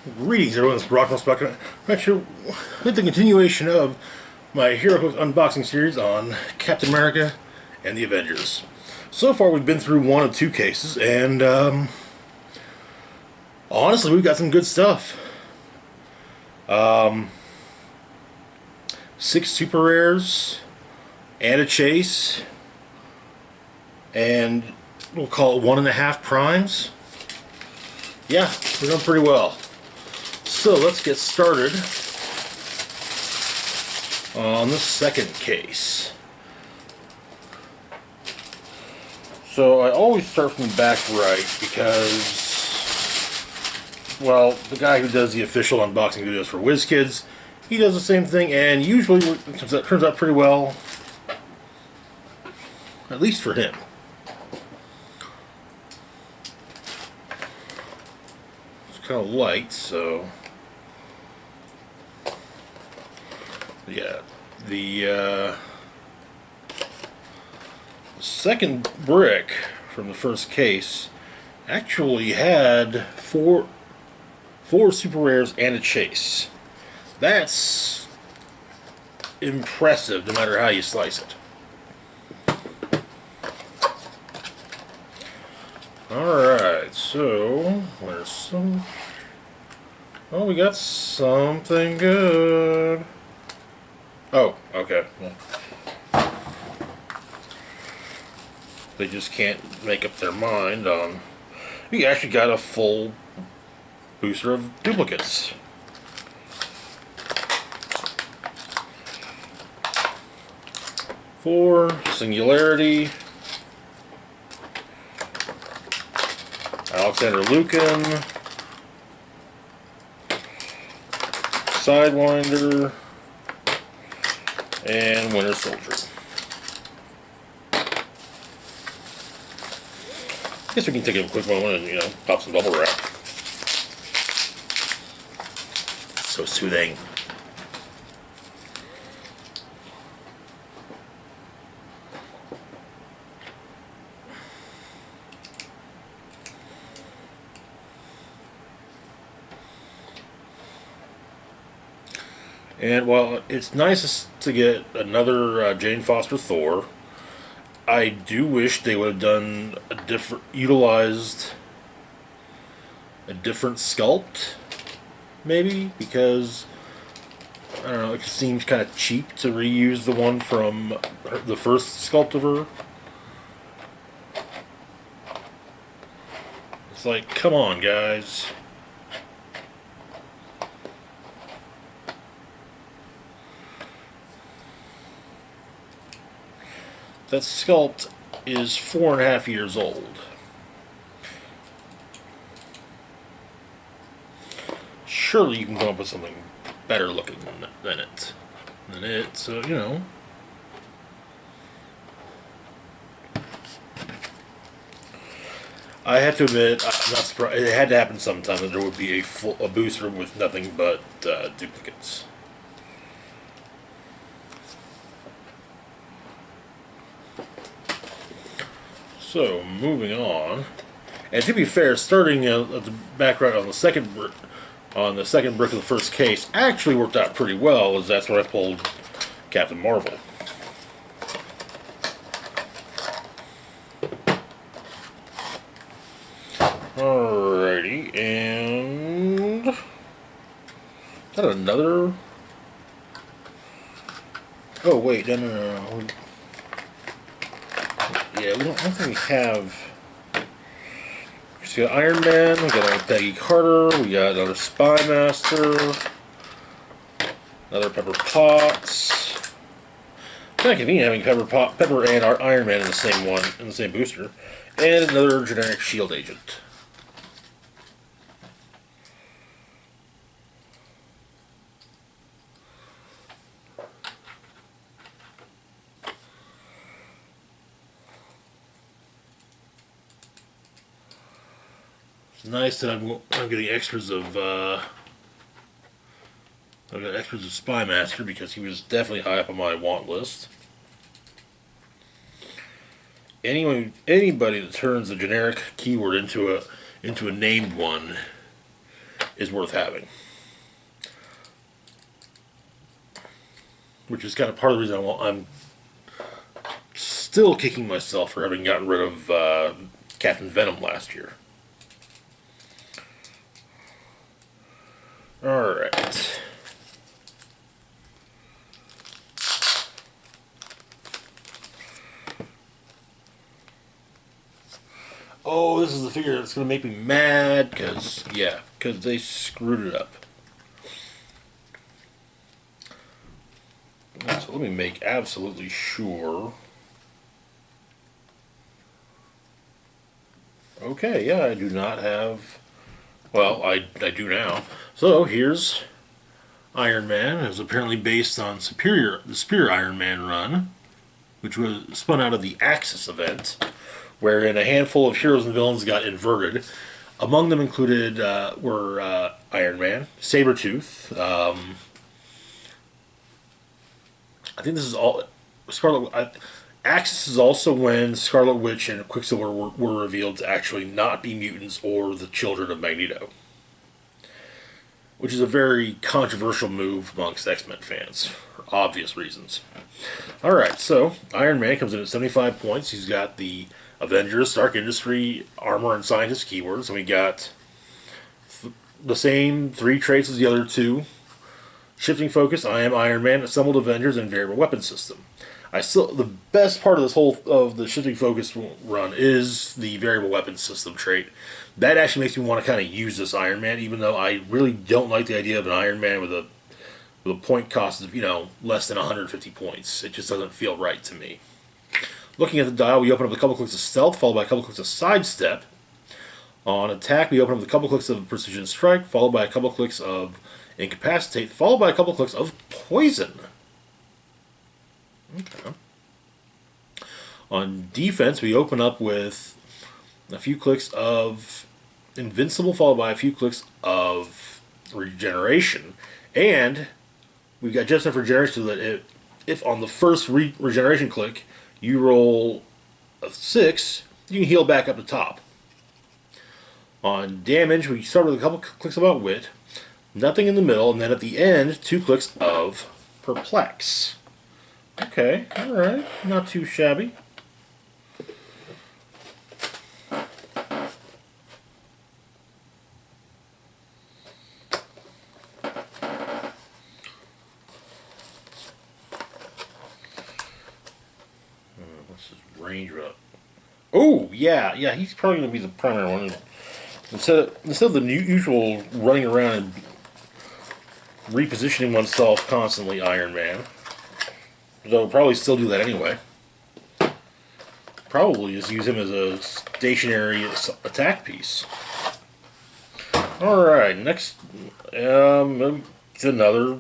Greetings, everyone. It's Brock from Spectrum. Actually, with the continuation of my HeroClix unboxing series on Captain America and the Avengers. So far, we've been through one of two cases, and honestly, we've got some good stuff. 6 super rares and a chase, and we'll call it 1.5 primes. Yeah, we're doing pretty well. So let's get started on the second case. So I always start from the back right because, well, the guy who does the official unboxing videos for WizKids, he does the same thing, and usually it turns out pretty well, at least for him. It's kind of light, so yeah, the second brick from the first case actually had four super rares and a chase. That's impressive, no matter how you slice it. Alright, so there's some. Oh, we got something good. Oh, okay. They just can't make up their mind on. We actually got a full booster of duplicates. For Singularity, Alexander Lukin, Sidewinder, and Winter Soldier. I guess we can take a quick moment and, pop some bubble wrap. So soothing. And while it's nice to get another Jane Foster Thor, I do wish they would have done utilized a different sculpt, maybe, because I don't know, it seems kind of cheap to reuse the one from the first sculpt of her. It's like, come on, guys. That sculpt is 4.5 years old. Surely you can come up with something better looking than it. So, I have to admit, I'm not surprised. It had to happen sometime that there would be a booster with nothing but duplicates. So, moving on, and to be fair, starting at the back right on the second brick of the first case actually worked out pretty well, as that's where I pulled Captain Marvel. Alrighty, and is that another? Oh wait, no. Yeah, I don't think we have. We got Iron Man, we got our Peggy Carter, we got another Spy Master, another Pepper Potts. Kind of convenient having Pepper and our Iron Man in the same one, in the same booster, and another generic Shield agent. It's nice that I'm getting extras of I've got extras of Spy Master because he was definitely high up on my want list. Anybody that turns a generic keyword into a named one is worth having. Which is kind of part of the reason I'm still kicking myself for having gotten rid of Captain Venom last year. Alright. Oh, this is the figure that's going to make me mad, because they screwed it up. So let me make absolutely sure. Okay, yeah, I do not have... Well, I do now. So here's Iron Man. It was apparently based on the Superior Iron Man run, which was spun out of the Axis event, wherein a handful of heroes and villains got inverted. Among them included were Iron Man, Sabretooth. I think this is all Scarlet. Axis is also when Scarlet Witch and Quicksilver were revealed to actually not be mutants or the children of Magneto, which is a very controversial move amongst X-Men fans for obvious reasons. Alright, so Iron Man comes in at 75 points. He's got the Avengers, Stark Industry, Armor, and Scientist keywords. And we got the same 3 traits as the other 2. Shifting focus, I am Iron Man, assembled Avengers, and variable weapon system. The best part of this whole of the shifting focus run is the variable weapon system trait. That actually makes me want to kind of use this Iron Man, even though I really don't like the idea of an Iron Man with a point cost of less than 150 points. It just doesn't feel right to me. Looking at the dial, we open up a couple clicks of stealth, followed by a couple clicks of sidestep. On attack, we open up a couple clicks of precision strike, followed by a couple clicks of incapacitate, followed by a couple clicks of poison. Okay. On defense, we open up with a few clicks of invincible, followed by a few clicks of regeneration. And we've got just enough regeneration so that if on the first regeneration click you roll a 6, you can heal back up to top. On damage, we start with a couple clicks of Outwit, nothing in the middle, and then at the end, 2 clicks of Perplex. Okay, alright, not too shabby. What's his range up? Oh, yeah, he's probably going to be the primary one. Instead of the usual running around and repositioning oneself constantly, Iron Man. Though I'll probably still do that anyway. Probably just use him as a stationary attack piece. Alright, next, it's another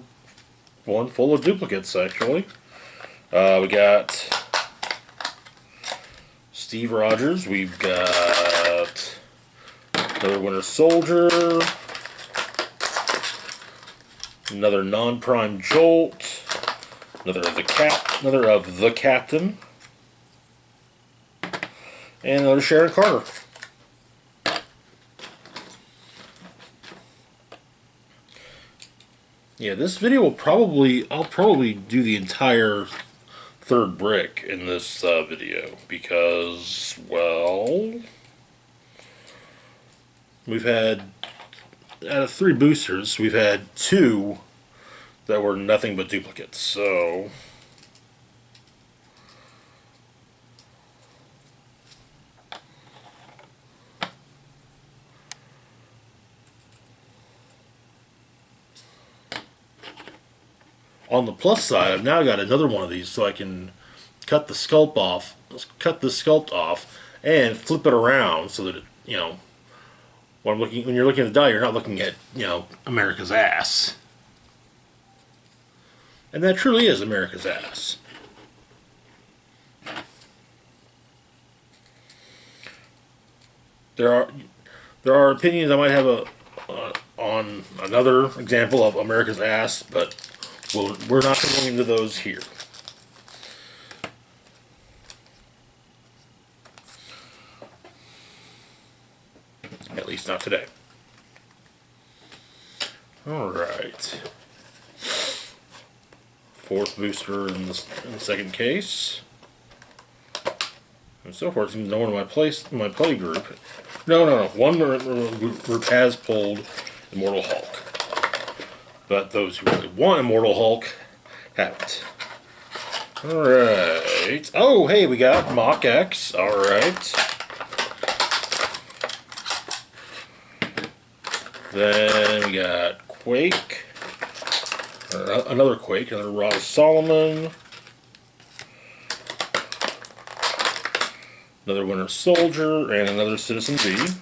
one full of duplicates, actually. We got Steve Rogers, we've got another Winter Soldier, another non-prime Jolt, another of the Captain, and another Sharon Carter. Yeah, this video I'll probably do the entire third brick in this video because, well, we've had, out of 3 boosters, we've had 2 that were nothing but duplicates, so on the plus side, I've now got another one of these so I can cut the sculpt off and flip it around so that it, when you're looking at the die, you're not looking at, America's ass. And that truly is America's ass. There are opinions I might have on another example of America's ass, but we're not going into those here. At least not today. Alright. Fourth booster in the second case. And so far, it seems no one in my play group. No. One group has pulled Immortal Hulk. But those who really want Immortal Hulk haven't. Alright. Oh, hey, we got Mach X. Alright. Then we got Quake. Another Quake. Another Ross Solomon. Another Winter Soldier. And another Citizen V.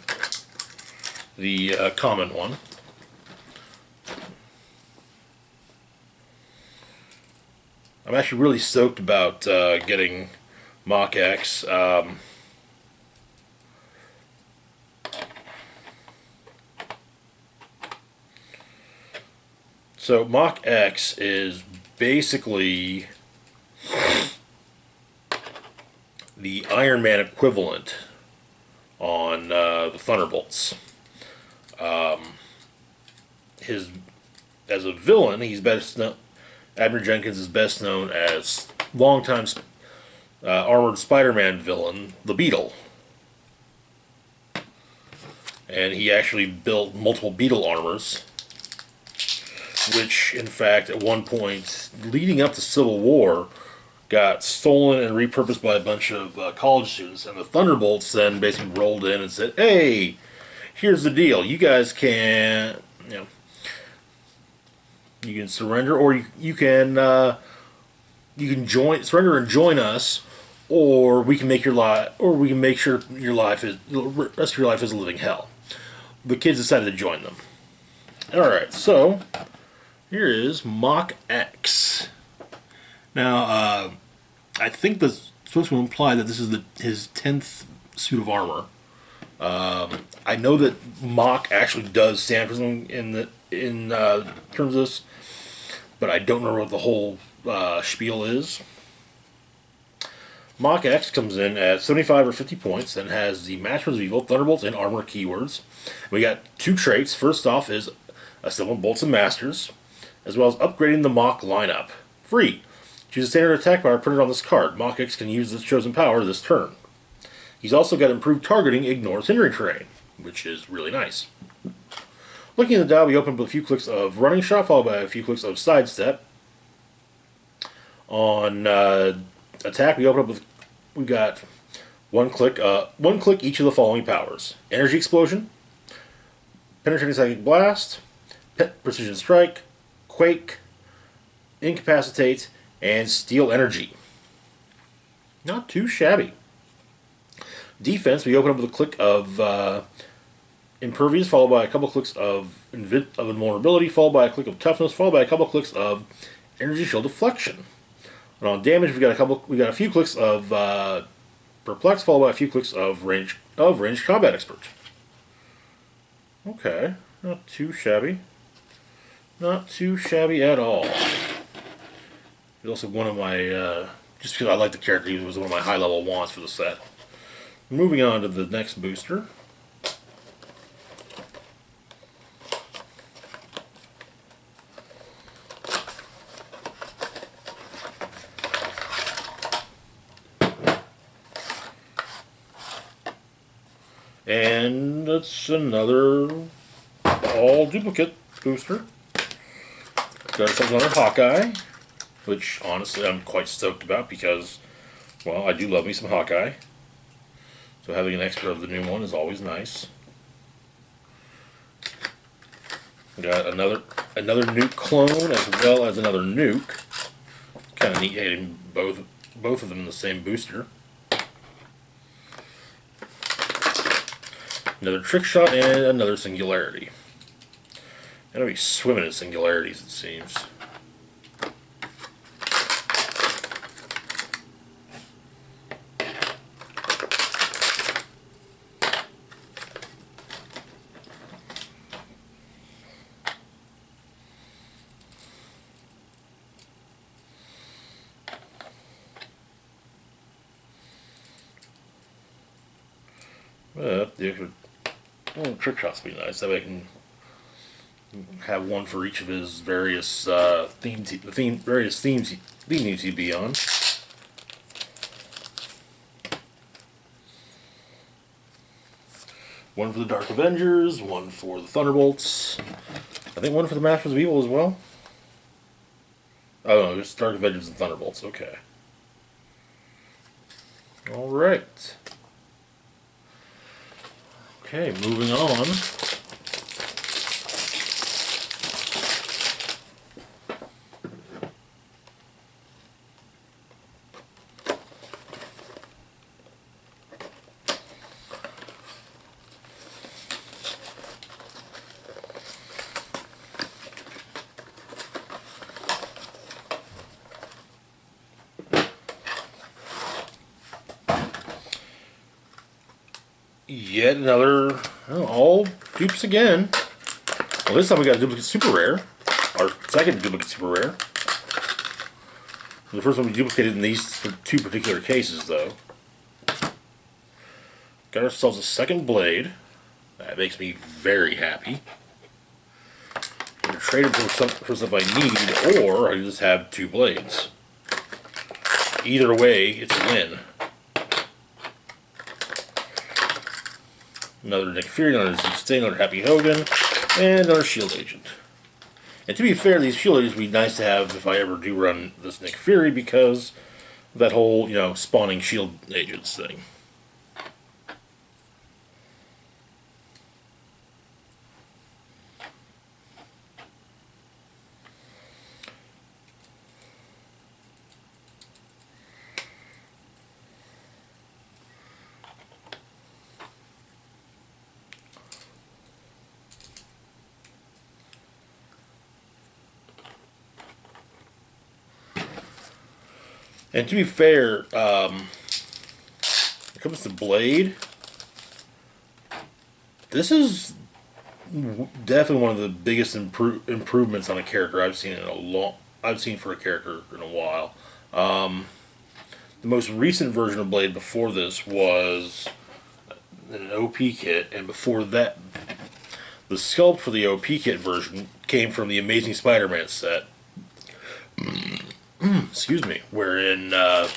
The common one. I'm actually really stoked about getting Mach X. So Mach X is basically the Iron Man equivalent on the Thunderbolts. As a villain, he's best known. Abner Jenkins is best known as longtime armored Spider-Man villain, the Beetle. And he actually built multiple Beetle armors, which, in fact, at one point, leading up to Civil War, got stolen and repurposed by a bunch of college students. And the Thunderbolts then basically rolled in and said, hey, here's the deal. You guys can, you can surrender, or you can surrender and join us, or we can make your life, or we can make sure your life is the rest of your life is a living hell. The kids decided to join them. All right, so here is Mach X. Now, I think that's supposed to imply that this is his 10th suit of armor. I know that Mach actually does stand for something in terms of this, but I don't know what the whole spiel is. Mach X comes in at 75 or 50 points and has the Masters of Evil, Thunderbolts, and Armor keywords. We got two traits. First off is Assembling Bolts and Masters, as well as upgrading the Mach lineup. Free. Choose a standard attack power printed on this card. Mach X can use this chosen power this turn. He's also got improved targeting, ignores hindering terrain, which is really nice. Looking at the dial, we open up with a few clicks of Running Shot, followed by a few clicks of Sidestep. On attack, we got one click each of the following powers: Energy Explosion, Penetrating Psychic Blast, Precision Strike, Quake, Incapacitate, and Steel Energy. Not too shabby. Defense, we open up with a click of Impervious, followed by a couple clicks of Invulnerability, followed by a click of Toughness, followed by a couple clicks of Energy Shield Deflection. And on damage, we got a few clicks of Perplex, followed by a few clicks of Ranged Combat Expert. Okay, not too shabby. Not too shabby at all. He's also one of my, just because I like the character, he was one of my high-level wants for the set. Moving on to the next booster. And it's another all duplicate booster. Got ourselves another Hawkeye, which honestly I'm quite stoked about because, well, I do love me some Hawkeye. So having an extra of the new one is always nice. We got another nuke clone as well as another nuke. Kind of neat having both of them in the same booster. Another trick shot and another singularity. I'm gonna be swimming in singularities, it seems. The extra trick shots would be nice. That way I can Have one for each of his various themes he needs to be on. One for the Dark Avengers, one for the Thunderbolts. I think one for the Masters of Evil as well. Oh no, there's Dark Avengers and Thunderbolts. Okay. All right. Okay, moving on. Yet another, all dupes again. Well, this time we got a duplicate super rare. Our second duplicate super rare. The first one we duplicated in these two particular cases, though. Got ourselves a second blade. That makes me very happy. I'm going to trade it for stuff I need, or I just have two blades. Either way, it's a win. Another Nick Fury, another Sting, another Happy Hogan, and another Shield Agent. And to be fair, these Shield Agents would be nice to have if I ever do run this Nick Fury, because of that whole, spawning Shield Agents thing. And to be fair, when it comes to Blade, this is definitely one of the biggest improvements on a character I've seen for a character in a while. The most recent version of Blade before this was an OP kit, and before that, the sculpt for the OP kit version came from the Amazing Spider-Man set. Excuse me, wherein there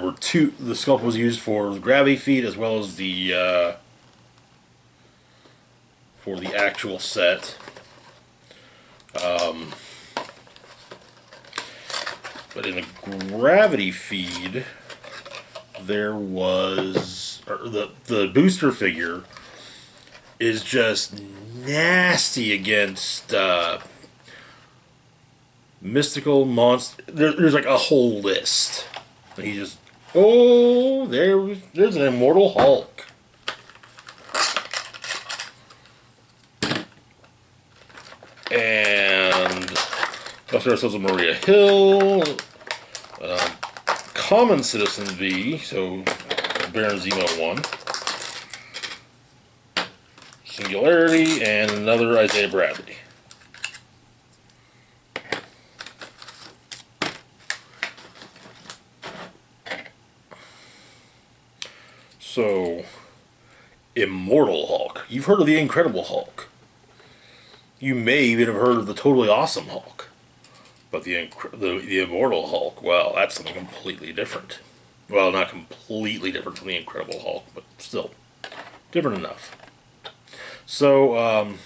were two. The sculpt was used for gravity feed as well as the for the actual set. But in a gravity feed, there was the booster figure is just nasty against. Mystical monster. There's like a whole list. And he just, there's an immortal Hulk. And also ourselves a Maria Hill, Common Citizen V, so Baron Zemo 1, Singularity, and another Isaiah Bradley. So, Immortal Hulk. You've heard of the Incredible Hulk. You may even have heard of the Totally Awesome Hulk. But the Immortal Hulk, well, that's something completely different. Well, not completely different from the Incredible Hulk, but still different enough. So,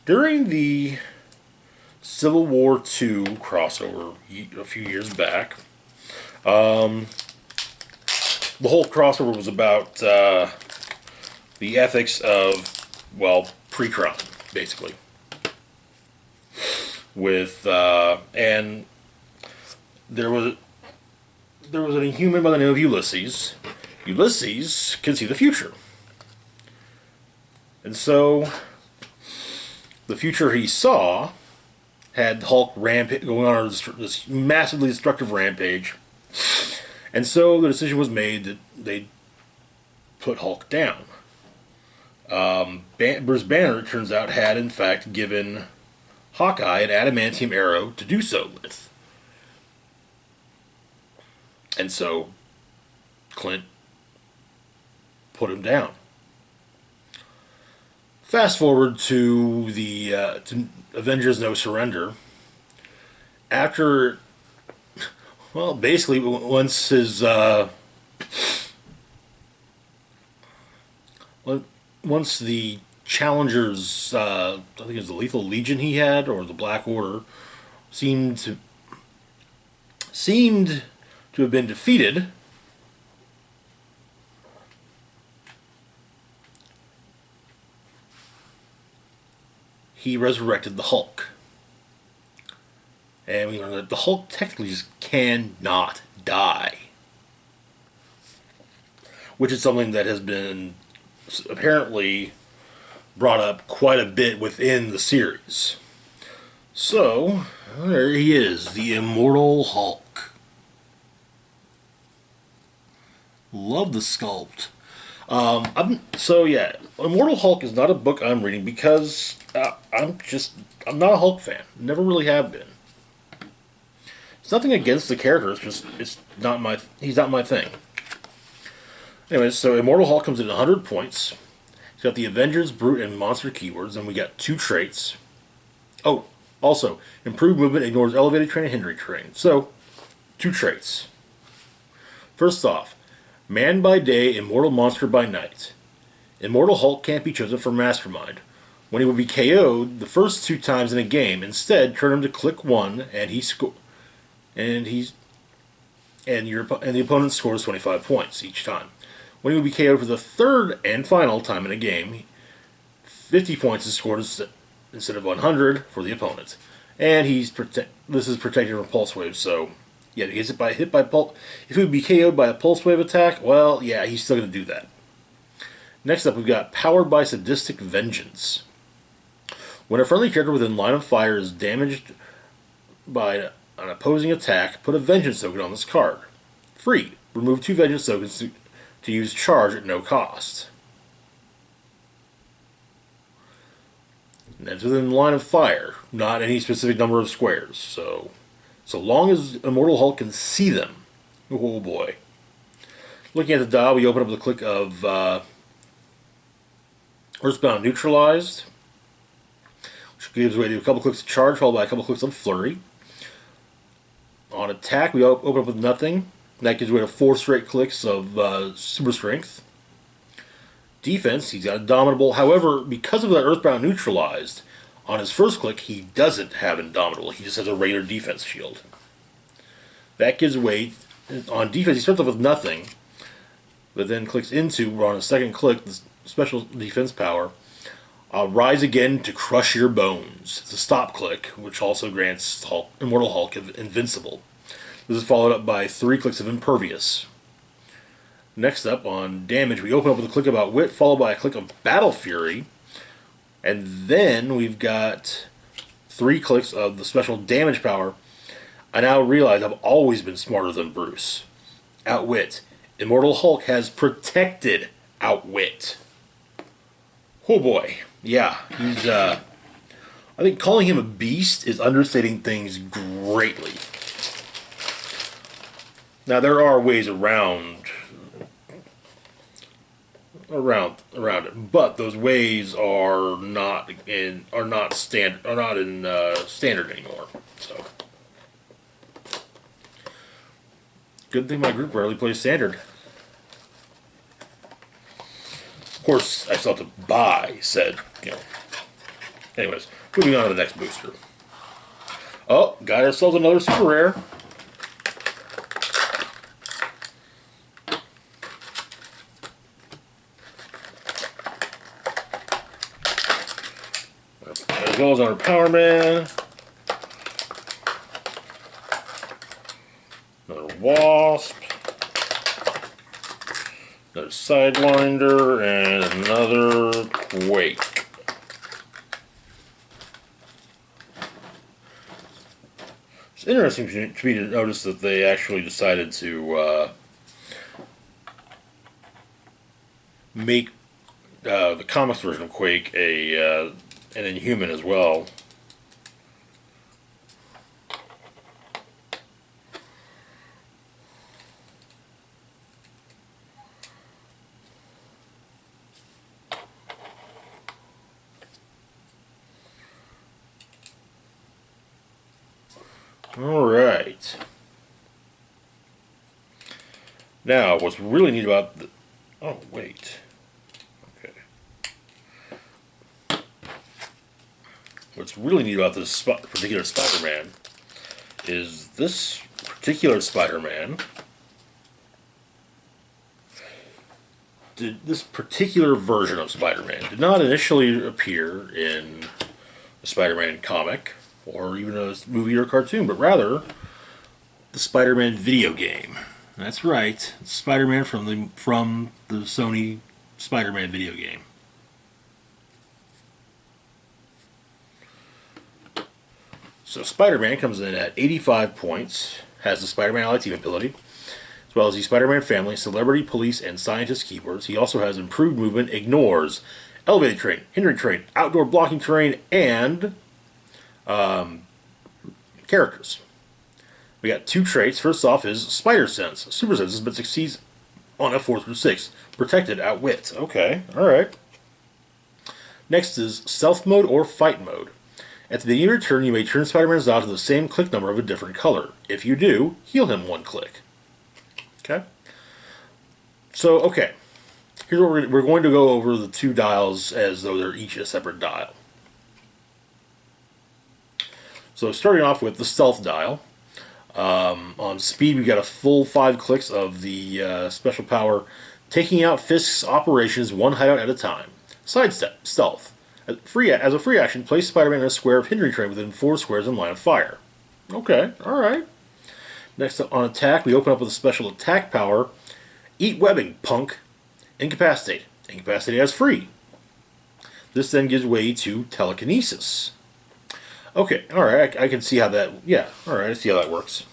during the Civil War II crossover a few years back, the whole crossover was about the ethics of, well, pre-crime, basically. With and there was an inhuman by the name of Ulysses. Ulysses can see the future, and so the future he saw had Hulk going on this massively destructive rampage. And so the decision was made that they'd put Hulk down. Bruce Banner, it turns out, had in fact given Hawkeye an adamantium arrow to do so with. And so Clint put him down. Fast forward to the to Avengers No Surrender. After, well, basically once his once the challengers, I think it was the Lethal Legion he had or the Black Order, seemed to seemed to have been defeated. He resurrected the Hulk. And we learned that the Hulk technically just cannot die. Which is something that has been apparently brought up quite a bit within the series. So, there he is, the Immortal Hulk. Love the sculpt. So yeah, Immortal Hulk is not a book I'm reading because I'm not a Hulk fan. Never really have been. It's nothing against the character. It's just he's not my thing. Anyways, so Immortal Hulk comes in 100 points. He's got the Avengers, Brute, and Monster keywords, and we got 2 traits. Oh, also, improved movement ignores elevated terrain and hindering terrain. So, 2 traits. First off, man by day, immortal monster by night. Immortal Hulk can't be chosen for Mastermind. When he will be KO'd the first 2 times in a game, instead turn him to click 1 and the opponent scores 25 points each time. When he will be KO'd for the 3rd and final time in a game, 50 points is scored instead of 100 for the opponent. And this is protected from pulse waves, so yeah, if he would be KO'd by a pulse wave attack, well, yeah, he's still going to do that. Next up, we've got Powered by Sadistic Vengeance. When a friendly character within line of fire is damaged by an opposing attack, put a Vengeance token on this card. Free. Remove 2 Vengeance tokens to use charge at no cost. And that's within line of fire, not any specific number of squares. So long as Immortal Hulk can see them. Oh boy. Looking at the dial, we open up the click of Earthbound Neutralized, which gives way to a couple clicks of charge, followed by a couple clicks of flurry. On attack, we open up with nothing. That gives way to 4 straight clicks of super strength. Defense, he's got Indomitable. However, because of that Earthbound Neutralized, on his first click, he doesn't have Indomitable. He just has a regular defense shield. That gives way, on defense, he starts off with nothing, but then clicks into, on a second click, the special defense power, Rise Again to Crush Your Bones. It's a stop click, which also grants Immortal Hulk Invincible. This is followed up by 3 clicks of Impervious. Next up, on damage, we open up with a click of Outwit, followed by a click of Battle Fury. And then we've got 3 clicks of the special damage power. I now realize I've always been smarter than Bruce. Outwit. Immortal Hulk has protected Outwit. Oh boy. Yeah, he's, I think calling him a beast is understating things greatly. Now, there are ways around it, but those ways are not standard anymore. So, good thing my group rarely plays standard. Of course, I still have to buy said, Anyways, moving on to the next booster. Oh, got ourselves another super rare. As well as our Power Man. Another Wasp. Another Sidewinder. And another Quake. It's interesting to me to notice that they actually decided to make the comics version of Quake an Inhuman as well. All right. Now, what's really neat about the... Oh, wait. Okay. What's really neat about this particular Spider-Man is this particular Spider-Man this particular version of Spider-Man did not initially appear in a Spider-Man comic or even a movie or cartoon, but rather the Spider-Man video game. That's right, it's Spider-Man from the Sony Spider-Man video game. So Spider-Man comes in at 85 points, has the Spider-Man Ally Team ability, as well as the Spider-Man family, celebrity, police, and scientist keywords. He also has improved movement, ignores, elevated terrain, hindering terrain, outdoor blocking terrain, and characters. We got 2 traits. First off is Spider Sense. Super senses, but succeeds on a 4 through 6. Protected, outwit. Okay, alright. Next is Stealth Mode or Fight Mode. At the beginning of your turn, you may turn Spider-Man's dot to the same click number of a different color. If you do, heal him 1 click. Okay? So, okay. Here's what we're going to go over the 2 dials as though they're each a separate dial. So, starting off with the Stealth dial. On speed, we got a full 5 clicks of the special power, taking out Fisk's operations 1 hideout at a time. Sidestep, Stealth. As a free action, place Spider-Man in a square of hindering terrain within 4 squares in line of fire. Okay, alright. Next up on attack, we open up with a special attack power. Eat webbing, punk. Incapacitate. Incapacitate as free. This then gives way to telekinesis. Okay, alright, I can see how that... Yeah, alright, I see how that works.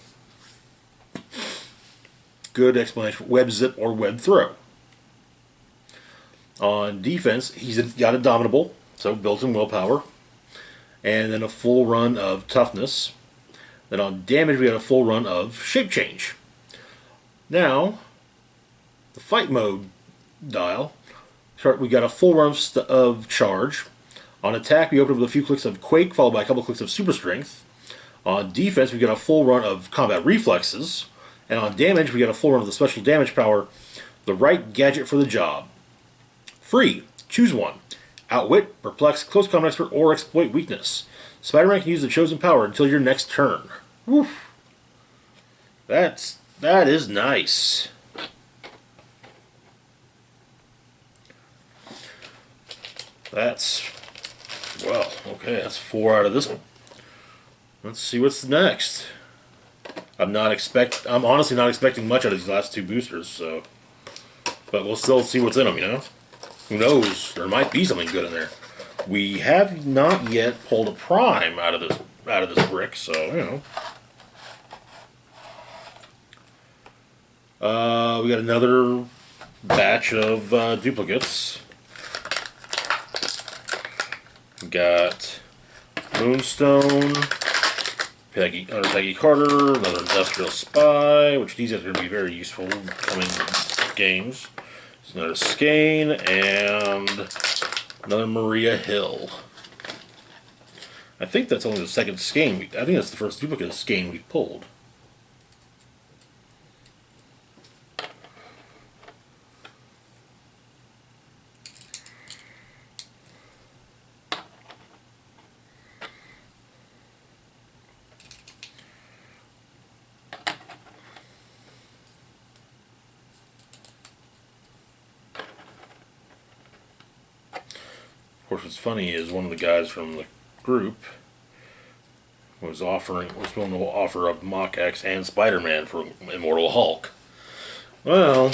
Good explanation. Web zip or web throw. On defense, he's got Indomitable, so built-in willpower. And then a full run of toughness. Then on damage, we got a full run of shape change. Now, the fight mode dial, we got a full run of charge. On attack, we open up with a few clicks of Quake, followed by a couple clicks of Super Strength. On defense, we got a full run of Combat Reflexes. And on damage, we got a full run of the special damage power, the right gadget for the job. Free. Choose one. Outwit, Perplex, Close Combat Expert, or Exploit Weakness. Spider-Man can use the chosen power until your next turn. Woof. That is nice. That's... Well, okay, that's 4 out of this one. Let's see what's next. I'm honestly not expecting much out of these last 2 boosters, so... But we'll still see what's in them, you know? Who knows? There might be something good in there. We have not yet pulled a prime out of this brick, so you know. We got another batch of duplicates. We got Moonstone, Peggy Carter, another Industrial Spy, which these are going to be very useful in coming games. Another Skane, and another Maria Hill. I think that's only the second Skane. I think that's the first duplicate of Skane we've pulled. Of course, what's funny is one of the guys from the group was willing to offer up Mach X and Spider-Man for Immortal Hulk. Well,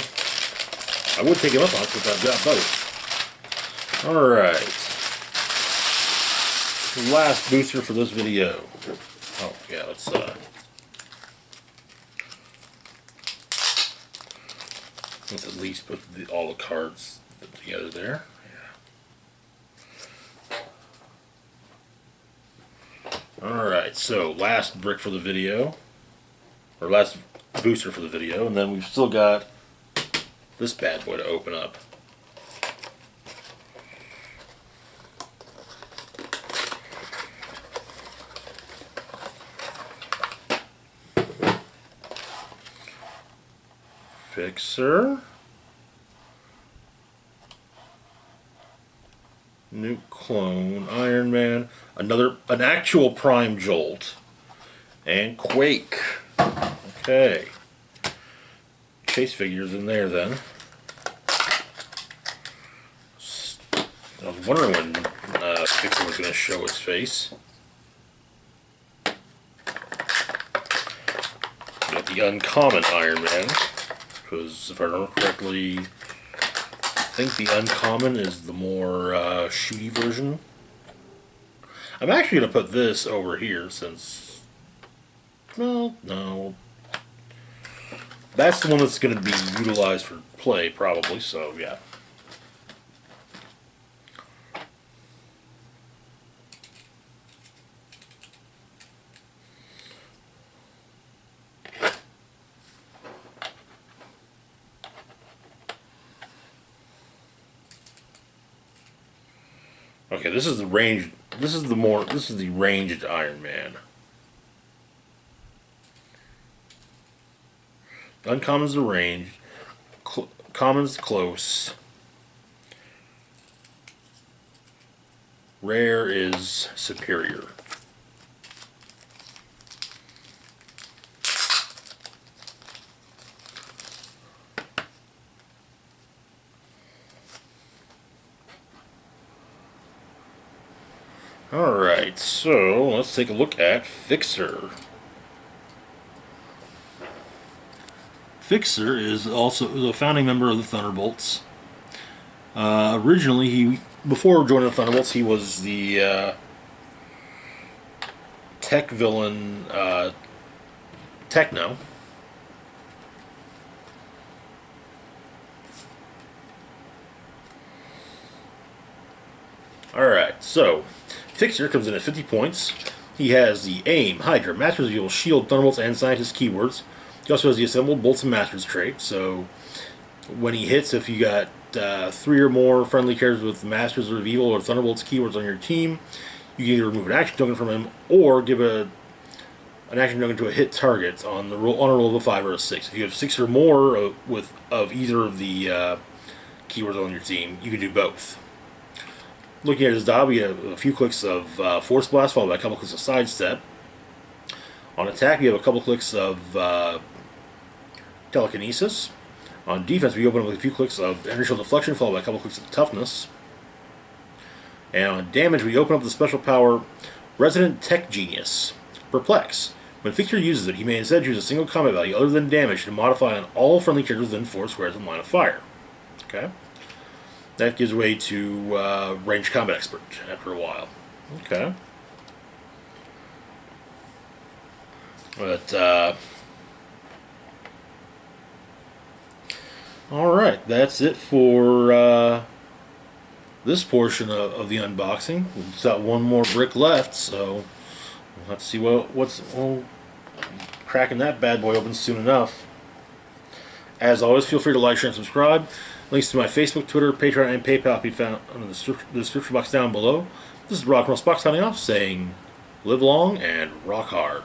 I would take him up on it since I've got both. Alright. Last booster for this video. Oh, yeah, let's at least put all the cards together there. Alright, so last brick for the video, or last booster for the video, and then we've still got this bad boy to open up. Fixer. New clone. Iron Man. An actual Prime Jolt. And Quake. Okay. Chase figures in there then. I was wondering when Fixer was going to show its face. Got the uncommon Iron Man, because if I remember correctly, I think the uncommon is the more shooty version. I'm actually going to put this over here since, well, no, that's the one that's going to be utilized for play probably, so yeah. Okay, this is the range. This is the ranged Iron Man. Uncommon's the range. Common's close. Rare is superior. Alright, so let's take a look at Fixer. Fixer is also a founding member of the Thunderbolts. Originally, before joining the Thunderbolts, he was the tech villain Techno. Alright, so Fixer comes in at 50 points. He has the Aim, Hydra, Masters of Evil, Shield, Thunderbolts, and Scientist keywords. He also has the Assembled Bolts and Masters trait, so when he hits, if you got 3 or more friendly characters with Masters of Evil or Thunderbolts keywords on your team, you can either remove an action token from him or give an action token to a hit target on a roll of a 5 or a 6. If you have 6 or more of either of the keywords on your team, you can do both. Looking at his dot, we have a few clicks of Force Blast, followed by a couple clicks of Sidestep. On attack, we have a couple clicks of Telekinesis. On defense, we open up with a few clicks of Initial Deflection, followed by a couple clicks of Toughness. And on damage, we open up the special power Resident Tech Genius, Perplex. When Fixer uses it, he may instead choose a single combat value other than damage to modify on all friendly characters within 4 squares in line of fire. Okay? That gives way to Ranged Combat Expert after a while. Okay. But, alright, that's it for this portion of the unboxing. We've got one more brick left, so we'll have to see what's cracking that bad boy open soon enough. As always, feel free to like, share, and subscribe. Links to my Facebook, Twitter, Patreon, and PayPal will be found in the description box down below. This is Rock and Roll Spock signing off, saying live long and rock hard.